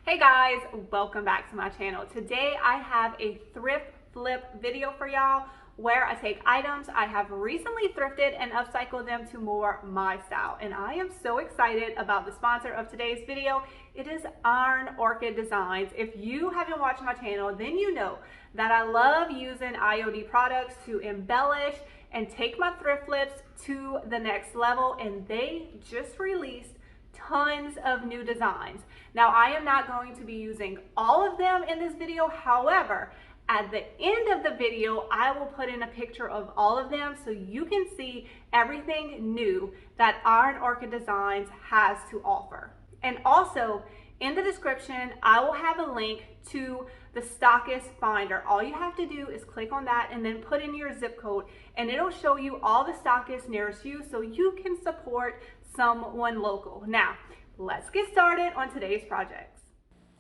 Hey guys, welcome back to my channel. Today I have a thrift flip video for y'all where I take items I have recently thrifted and upcycle them to more my style. And I am so excited about the sponsor of today's video. It is Iron Orchid Designs. If you haven't watched my channel, then you know that I love using IOD products to embellish and take my thrift flips to the next level. And they just released tons of new designs. Now, I am not going to be using all of them in this video. However, at the end of the video, I will put in a picture of all of them so you can see everything new that Iron Orchid Designs has to offer. And also, in the description, I will have a link to the stockist finder. All you have to do is click on that and then put in your zip code, and it'll show you all the stockists nearest you so you can support someone local. Now, let's get started on today's projects.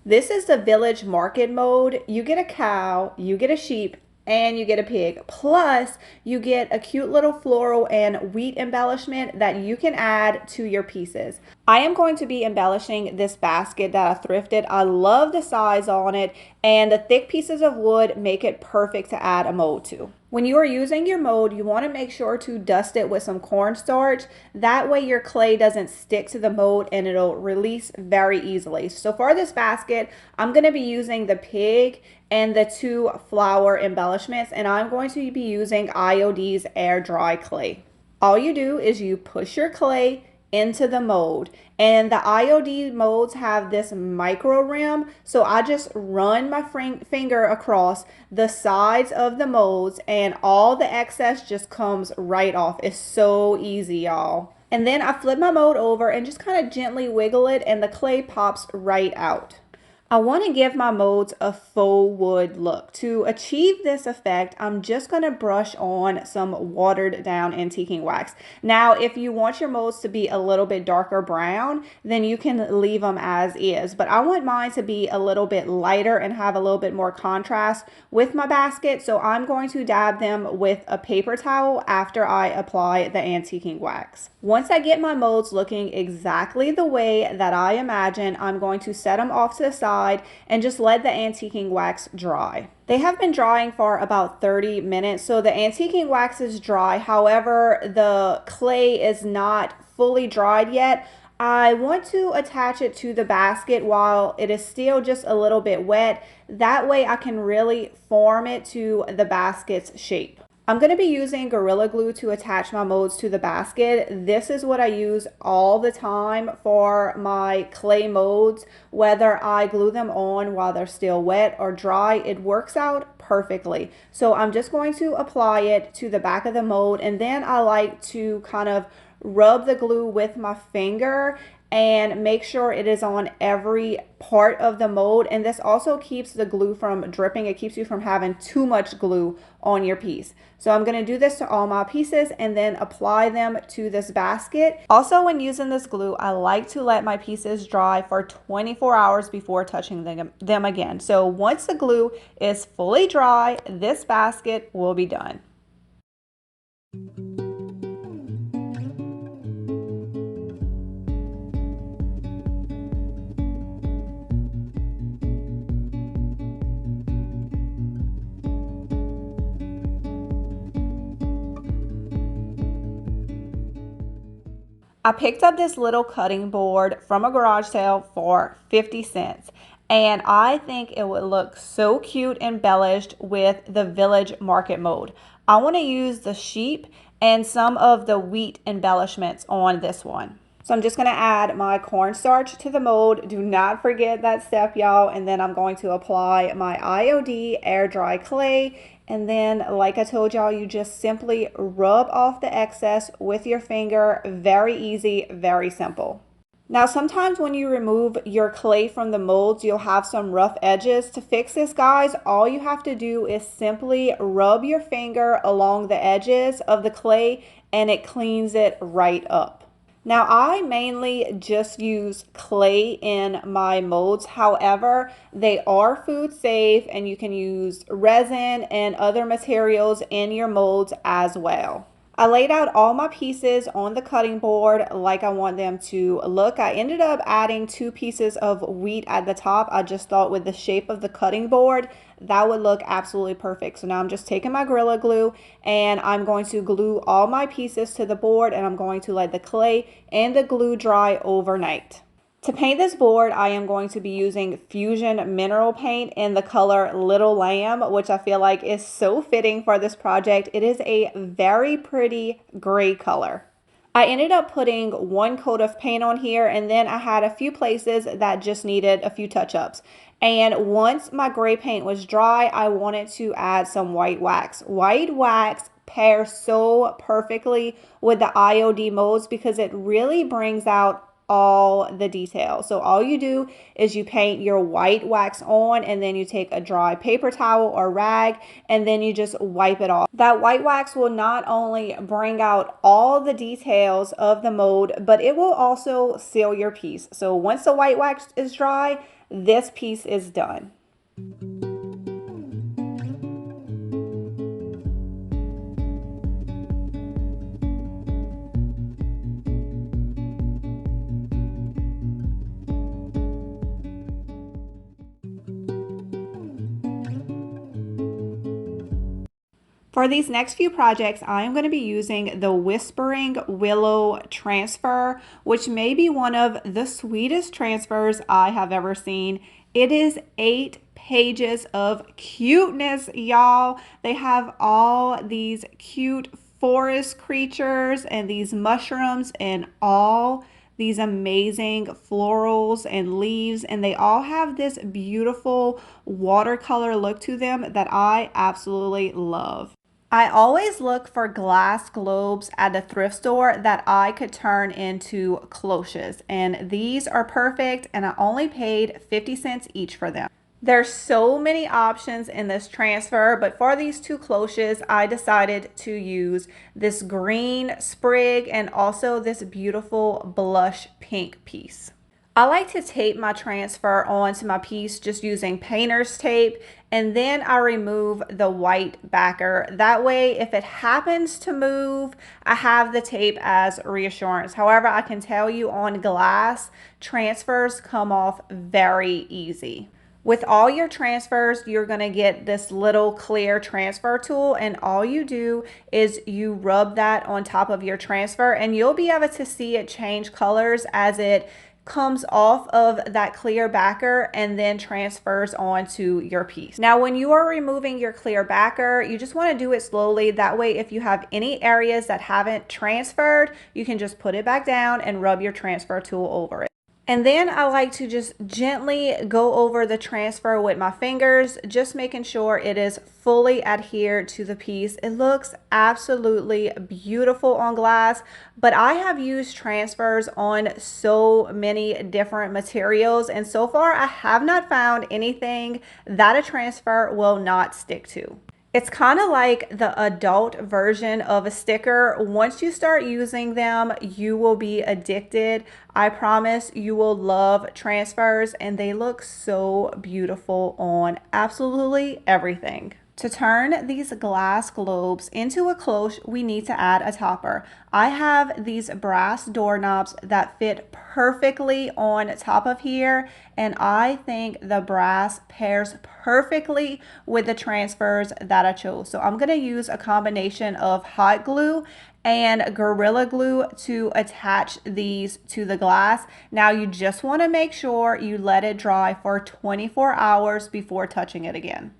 This is the village market mode. You get a cow, you get a sheep, and you get a pig. Plus, you get a cute little floral and wheat embellishment that you can add to your pieces. I am going to be embellishing this basket that I thrifted. I love the size on it, and the thick pieces of wood make it perfect to add a mold to. When you are using your mold, you want to make sure to dust it with some cornstarch. That way your clay doesn't stick to the mold and it'll release very easily. So for this basket, I'm going to be using the pig and the 2 flower embellishments, and I'm going to be using IOD's Air Dry Clay. All you do is you push your clay into the mold, and the IOD molds have this micro rim, so I just run my finger across the sides of the molds and all the excess just comes right off. It's so easy, y'all. And then I flip my mold over and just kind of gently wiggle it and the clay pops right out. I want to give my molds a faux wood look. To achieve this effect, I'm just going to brush on some watered down antiquing wax. Now, if you want your molds to be a little bit darker brown, then you can leave them as is. But I want mine to be a little bit lighter and have a little bit more contrast with my basket. So I'm going to dab them with a paper towel after I apply the antiquing wax. Once I get my molds looking exactly the way that I imagine, I'm going to set them off to the side and just let the antiquing wax dry. They have been drying for about 30 minutes, so the antiquing wax is dry. However, the clay is not fully dried yet. I want to attach it to the basket while it is still just a little bit wet. That way I can really form it to the basket's shape. I'm going to be using Gorilla Glue to attach my molds to the basket. This is what I use all the time for my clay molds. Whether I glue them on while they're still wet or dry, it works out perfectly. So I'm just going to apply it to the back of the mold, and then I like to kind of rub the glue with my finger and make sure it is on every part of the mold. And this also keeps the glue from dripping. It keeps you from having too much glue on your piece. So I'm going to do this to all my pieces and then apply them to this basket. Also, when using this glue, I like to let my pieces dry for 24 hours before touching them again. So once the glue is fully dry, this basket will be done. I picked up this little cutting board from a garage sale for 50 cents. And I think it would look so cute embellished with the village market mold. I want to use the sheep and some of the wheat embellishments on this one. So I'm just going to add my cornstarch to the mold. Do not forget that step, y'all. And then I'm going to apply my IOD Air Dry Clay. And then, like I told y'all, you just simply rub off the excess with your finger. Very easy, very simple. Now, sometimes when you remove your clay from the molds, you'll have some rough edges. To fix this, guys, all you have to do is simply rub your finger along the edges of the clay and it cleans it right up. Now, I mainly just use clay in my molds. However, they are food safe and you can use resin and other materials in your molds as well. I laid out all my pieces on the cutting board like I want them to look. I ended up adding 2 pieces of wheat at the top. I just thought with the shape of the cutting board, that would look absolutely perfect. So now I'm just taking my Gorilla Glue and I'm going to glue all my pieces to the board, and I'm going to let the clay and the glue dry overnight. To paint this board, I am going to be using Fusion Mineral Paint in the color Little Lamb, which I feel like is so fitting for this project. It is a very pretty gray color. I ended up putting 1 coat of paint on here, and then I had a few places that just needed a few touch-ups. And once my gray paint was dry, I wanted to add some white wax. White wax pairs so perfectly with the IOD molds because it really brings out all the details. So all you do is you paint your white wax on, and then you take a dry paper towel or rag, and then you just wipe it off. That white wax will not only bring out all the details of the mold, but it will also seal your piece. So once the white wax is dry, this piece is done. For these next few projects, I am going to be using the Whispering Willow Transfer, which may be one of the sweetest transfers I have ever seen. It is 8 pages of cuteness, y'all. They have all these cute forest creatures and these mushrooms and all these amazing florals and leaves, and they all have this beautiful watercolor look to them that I absolutely love. I always look for glass globes at a thrift store that I could turn into cloches, and these are perfect, and I only paid 50 cents each for them. There's so many options in this transfer, but for these 2 cloches, I decided to use this green sprig and also this beautiful blush pink piece. I like to tape my transfer onto my piece just using painter's tape, and then I remove the white backer. That way, if it happens to move, I have the tape as reassurance. However, I can tell you on glass, transfers come off very easy. With all your transfers, you're going to get this little clear transfer tool, and all you do is you rub that on top of your transfer, and you'll be able to see it change colors as it comes off of that clear backer and then transfers onto your piece. Now, when you are removing your clear backer, you just want to do it slowly. That way, if you have any areas that haven't transferred, you can just put it back down and rub your transfer tool over it. And then I like to just gently go over the transfer with my fingers, just making sure it is fully adhered to the piece. It looks absolutely beautiful on glass, but I have used transfers on so many different materials, and so far I have not found anything that a transfer will not stick to. It's kind of like the adult version of a sticker. Once you start using them, you will be addicted. I promise you will love transfers, and they look so beautiful on absolutely everything. To turn these glass globes into a cloche, we need to add a topper. I have these brass doorknobs that fit perfectly on top of here, and I think the brass pairs perfectly with the transfers that I chose. So I'm going to use a combination of hot glue and Gorilla Glue to attach these to the glass. Now you just want to make sure you let it dry for 24 hours before touching it again.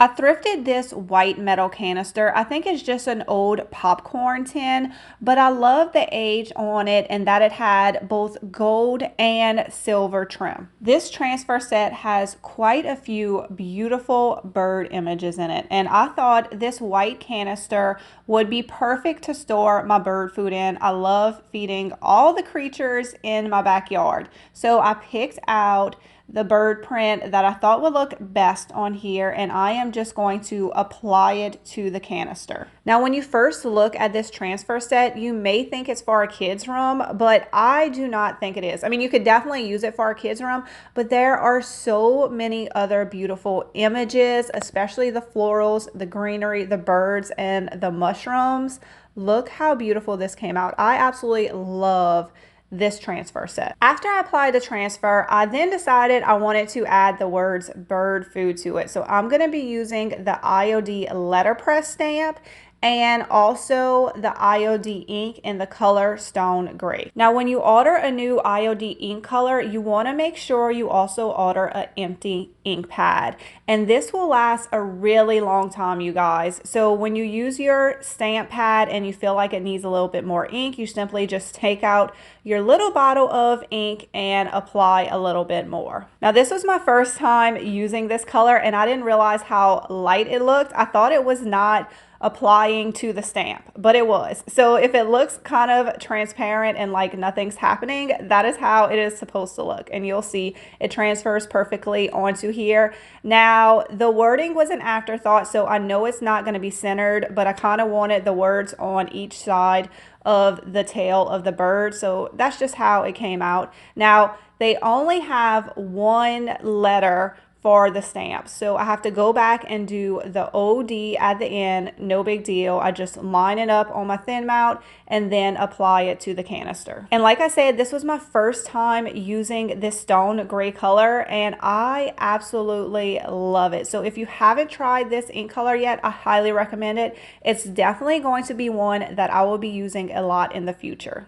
I thrifted this white metal canister. I think it's just an old popcorn tin, but I love the age on it and that it had both gold and silver trim. This transfer set has quite a few beautiful bird images in it, and I thought this white canister would be perfect to store my bird food in. I love feeding all the creatures in my backyard. So I picked out the bird print that I thought would look best on here, and I am just going to apply it to the canister. Now, when you first look at this transfer set, you may think it's for a kid's room, but I do not think it is. I mean, you could definitely use it for a kid's room, but there are so many other beautiful images, especially the florals, the greenery, the birds, and the mushrooms. Look how beautiful this came out. I absolutely love this transfer set. After I applied the transfer, I then decided I wanted to add the words bird food to it. So I'm going to be using the IOD letterpress stamp and also the IOD ink in the color Stone Gray. Now, when you order a new IOD ink color, you want to make sure you also order an empty ink pad. And this will last a really long time, you guys. So when you use your stamp pad and you feel like it needs a little bit more ink, you simply just take out your little bottle of ink and apply a little bit more. Now, this was my first time using this color and I didn't realize how light it looked. I thought it was not applying to the stamp, but it was. So if it looks kind of transparent and like nothing's happening, that is how it is supposed to look. And you'll see it transfers perfectly onto here. Now, the wording was an afterthought, so I know it's not going to be centered, but I kind of wanted the words on each side of the tail of the bird. So that's just how it came out. Now, they only have one letter for the stamp, so I have to go back and do the OD at the end. No big deal. I just line it up on my thin mount and then apply it to the canister. And like I said, this was my first time using this Stone Gray color and I absolutely love it. So if you haven't tried this ink color yet, I highly recommend it. It's definitely going to be one that I will be using a lot in the future.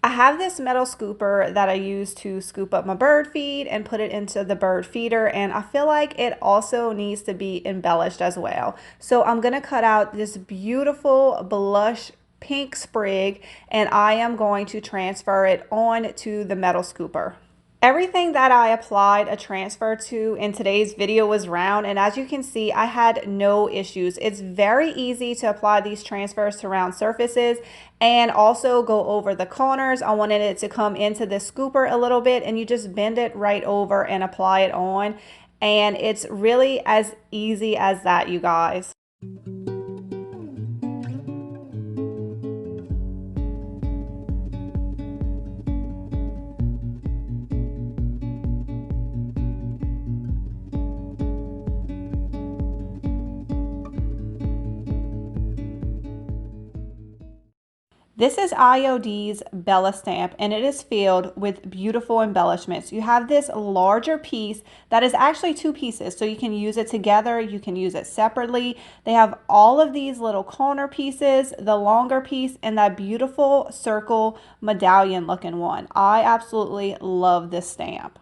I have this metal scooper that I use to scoop up my bird feed and put it into the bird feeder, and I feel like it also needs to be embellished as well. So I'm going to cut out this beautiful blush pink sprig and I am going to transfer it on to the metal scooper. Everything that I applied a transfer to in today's video was round, and as you can see, I had no issues. It's very easy to apply these transfers to round surfaces and also go over the corners. I wanted it to come into the scooper a little bit and you just bend it right over and apply it on. And it's really as easy as that, you guys. This is IOD's Bella stamp and it is filled with beautiful embellishments. You have this larger piece that is actually two pieces, so you can use it together, you can use it separately. They have all of these little corner pieces, the longer piece, and that beautiful circle medallion looking one. I absolutely love this stamp.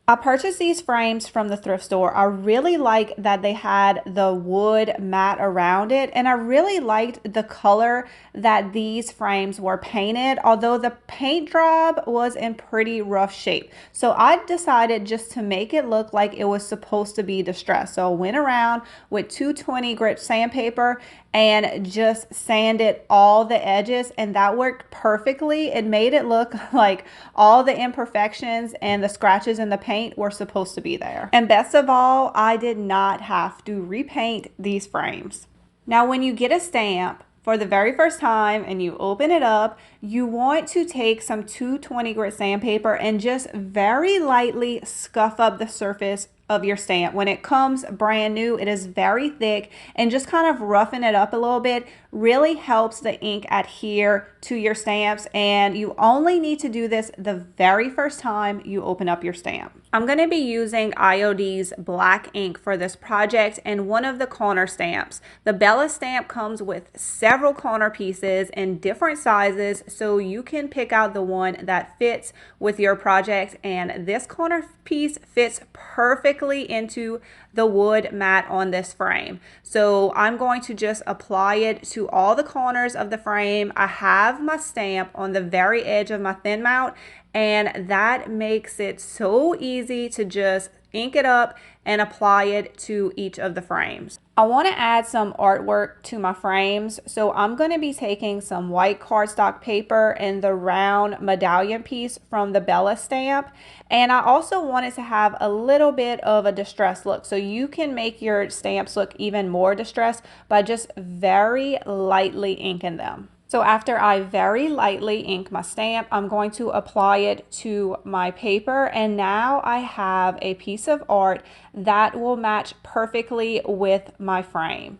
I purchased these frames from the thrift store. I really like that they had the wood mat around it, and I really liked the color that these frames were painted, although the paint job was in pretty rough shape. So I decided just to make it look like it was supposed to be distressed. So I went around with 220 grit sandpaper and just sanded all the edges, and that worked perfectly. It made it look like all the imperfections and the scratches in the paint were supposed to be there. And best of all, I did not have to repaint these frames. Now, when you get a stamp for the very first time and you open it up, you want to take some 220 grit sandpaper and just very lightly scuff up the surface of your stamp. When it comes brand new, it is very thick, and just kind of roughing it up a little bit really helps the ink adhere to your stamps, and you only need to do this the very first time you open up your stamp. I'm going to be using IOD's black ink for this project and one of the corner stamps. The Bella stamp comes with several corner pieces in different sizes, so you can pick out the one that fits with your project, and this corner piece fits perfectly into the wood mat on this frame. So I'm going to just apply it to all the corners of the frame. I have my stamp on the very edge of my thin mount, and that makes it so easy to just ink it up and apply it to each of the frames. I want to add some artwork to my frames, so I'm going to be taking some white cardstock paper and the round medallion piece from the Bella stamp, and I also wanted to have a little bit of a distressed look, so you can make your stamps look even more distressed by just very lightly inking them. So after I very lightly ink my stamp, I'm going to apply it to my paper, and now I have a piece of art that will match perfectly with my frame.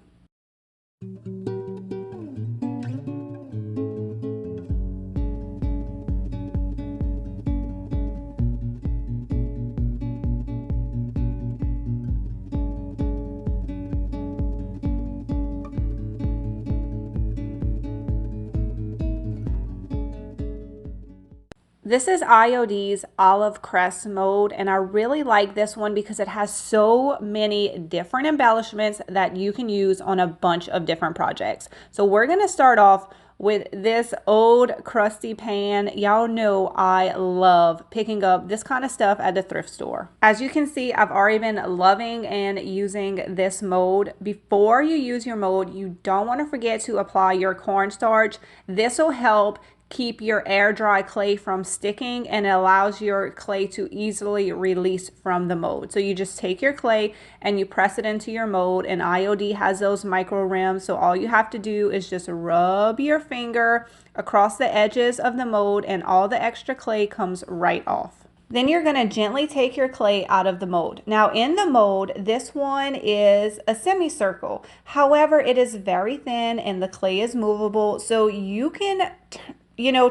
This is IOD's Olive Crest Mold, and I really like this one because it has so many different embellishments that you can use on a bunch of different projects. So we're going to start off with this old crusty pan. Y'all know I love picking up this kind of stuff at the thrift store. As you can see, I've already been loving and using this mold. Before you use your mold, you don't want to forget to apply your cornstarch. This will help keep your air dry clay from sticking, and it allows your clay to easily release from the mold. So you just take your clay and you press it into your mold, and IOD has those micro rims, so all you have to do is just rub your finger across the edges of the mold and all the extra clay comes right off. Then you're going to gently take your clay out of the mold. Now in the mold, this one is a semicircle. However, it is very thin and the clay is movable, so you can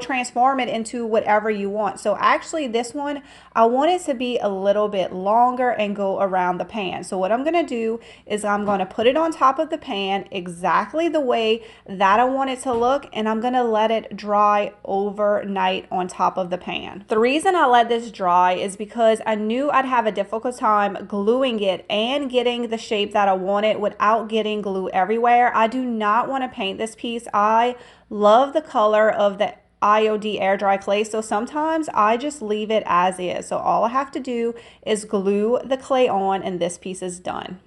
transform it into whatever you want. So actually this one, I want it to be a little bit longer and go around the pan. So what I'm going to do is I'm going to put it on top of the pan exactly the way that I want it to look, and I'm going to let it dry overnight on top of the pan. The reason I let this dry is because I knew I'd have a difficult time gluing it and getting the shape that I wanted without getting glue everywhere. I do not want to paint this piece. I love the color of the IOD Air Dry Clay, so sometimes I just leave it as is. So all I have to do is glue the clay on and this piece is done.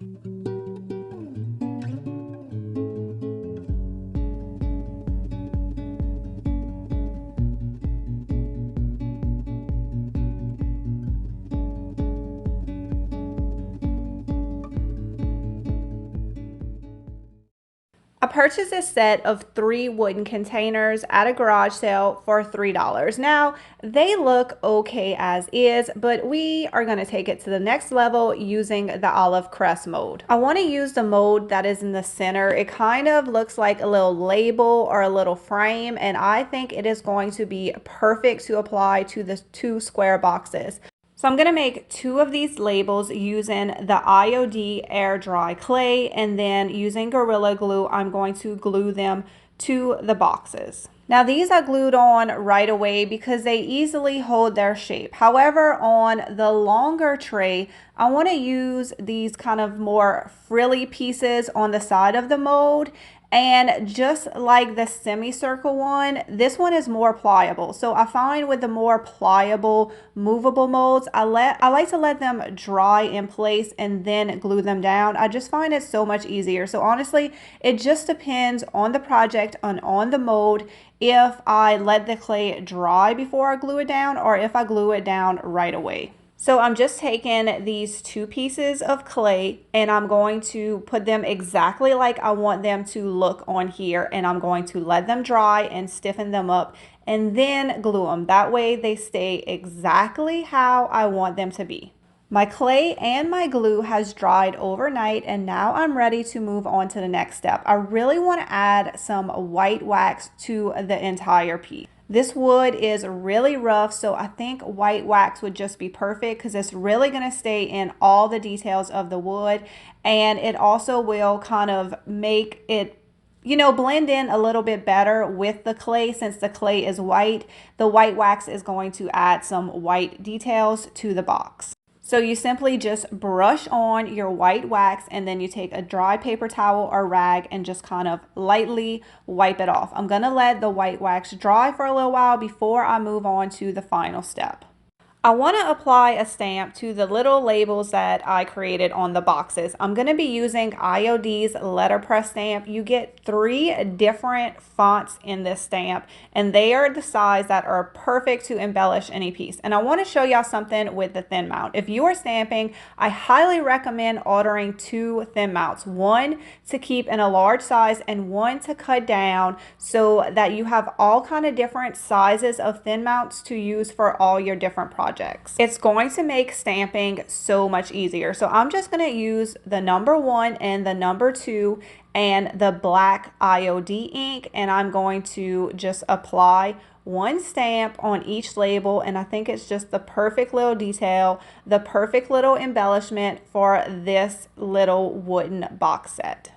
I purchased a set of 3 wooden containers at a garage sale for $3. Now, they look okay as is, but we are going to take it to the next level using the Olive Crest mold. I want to use the mold that is in the center. It kind of looks like a little label or a little frame, and I think it is going to be perfect to apply to the 2 square boxes. So I'm going to make 2 of these labels using the IOD Air Dry Clay, and then using Gorilla Glue, I'm going to glue them to the boxes. Now these I glued on right away because they easily hold their shape. However, on the longer tray, I want to use these kind of more frilly pieces on the side of the mold. And just like the semicircle one, this one is more pliable. So I find with the more pliable, movable molds, I like to let them dry in place and then glue them down. I just find it so much easier. So honestly, it just depends on the project and on the mold if I let the clay dry before I glue it down or if I glue it down right away. So I'm just taking these 2 pieces of clay and I'm going to put them exactly like I want them to look on here, and I'm going to let them dry and stiffen them up and then glue them. That way they stay exactly how I want them to be. My clay and my glue has dried overnight, and now I'm ready to move on to the next step. I really want to add some white wax to the entire piece. This wood is really rough, so I think white wax would just be perfect because it's really going to stay in all the details of the wood, and it also will kind of make it blend in a little bit better with the clay. Since the clay is white, the white wax is going to add some white details to the box. So you simply just brush on your white wax and then you take a dry paper towel or rag and just kind of lightly wipe it off. I'm going to let the white wax dry for a little while before I move on to the final step. I want to apply a stamp to the little labels that I created on the boxes. I'm going to be using IOD's letterpress stamp. You get 3 different fonts in this stamp, and they are the size that are perfect to embellish any piece. And I want to show y'all something with the thin mount. If you are stamping, I highly recommend ordering 2 thin mounts. One to keep in a large size and one to cut down, so that you have all kind of different sizes of thin mounts to use for all your different projects. It's going to make stamping so much easier. So I'm just going to use the number 1 and the number 2 and the black IOD ink, and I'm going to just apply 1 stamp on each label, and I think it's just the perfect little detail, the perfect little embellishment for this little wooden box set.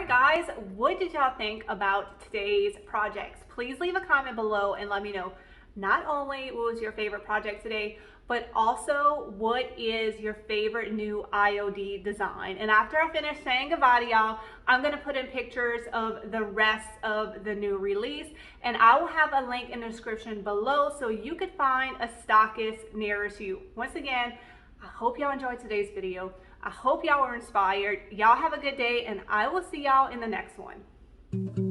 Guys, what did y'all think about today's projects? Please leave a comment below and let me know not only what was your favorite project today, but also what is your favorite new IOD design. And after I finish saying goodbye to y'all, I'm going to put in pictures of the rest of the new release, and I will have a link in the description below so you could find a stockist nearest you. Once again, I hope y'all enjoyed today's video. I hope y'all were inspired. Y'all have a good day, and I will see y'all in the next one.